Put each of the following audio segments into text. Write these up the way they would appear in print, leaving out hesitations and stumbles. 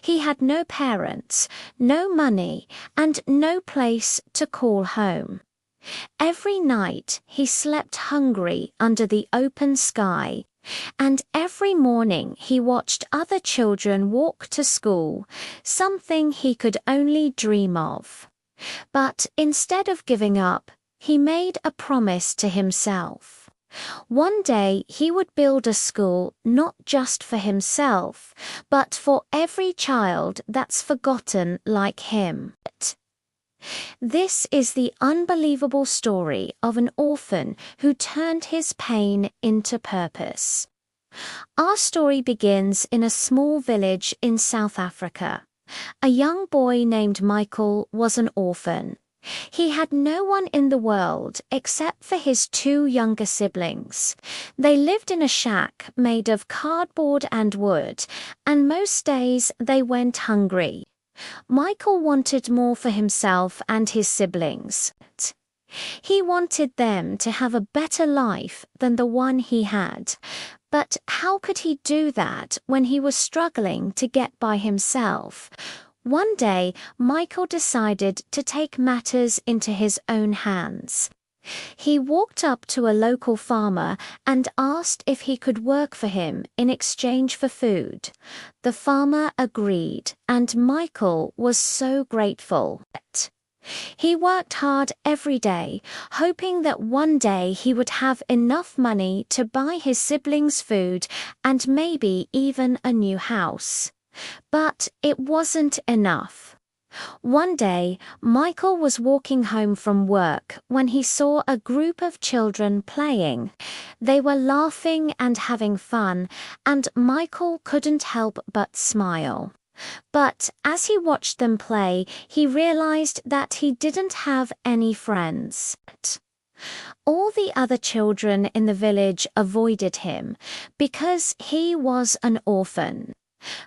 He had no parents, no money, and no place to call home. Every night he slept hungry under the open sky, and every morning he watched other children walk to school, something he could only dream of. But instead of giving up, he made a promise to himself. One day he would build a school not just for himself, but for every child that's forgotten like him. This is the unbelievable story of an orphan who turned his pain into purpose. Our story begins in a small village in South Africa. A young boy named Michael was an orphan. He had no one in the world except for his two younger siblings. They lived in a shack made of cardboard and wood, and most days they went hungry. Michael wanted more for himself and his siblings. He wanted them to have a better life than the one he had. But how could he do that when he was struggling to get by himself? One day, Michael decided to take matters into his own hands. He walked up to a local farmer and asked if he could work for him in exchange for food. The farmer agreed, and Michael was so grateful. He worked hard every day, hoping that one day he would have enough money to buy his siblings food and maybe even a new house. But it wasn't enough. One day, Michael was walking home from work when he saw a group of children playing. They were laughing and having fun, and Michael couldn't help but smile. But as he watched them play, he realized that he didn't have any friends. All the other children in the village avoided him because he was an orphan.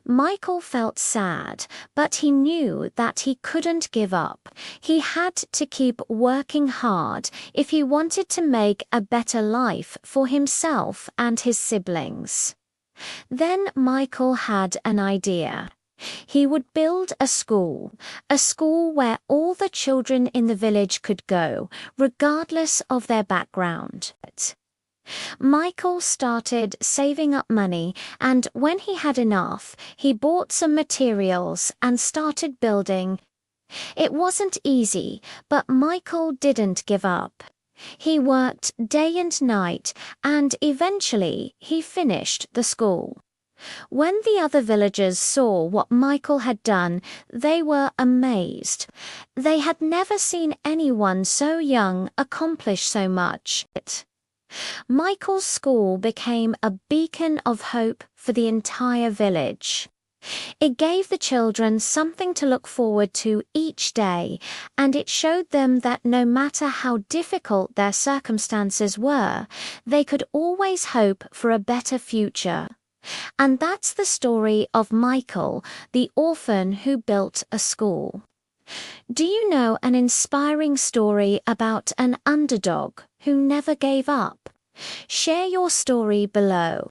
Michael felt sad, but he knew that he couldn't give up. He had to keep working hard if he wanted to make a better life for himself and his siblings. Then Michael had an idea. He would build a school where all the children in the village could go, regardless of their background. Michael started saving up money, and when he had enough, he bought some materials and started building. It wasn't easy, but Michael didn't give up. He worked day and night, and eventually he finished the school. When the other villagers saw what Michael had done, they were amazed. They had never seen anyone so young accomplish so much. Michael's school became a beacon of hope for the entire village. It gave the children something to look forward to each day, and it showed them that no matter how difficult their circumstances were, they could always hope for a better future. And that's the story of Michael, the orphan who built a school. Do you know an inspiring story about an underdog who never gave up? Share your story below.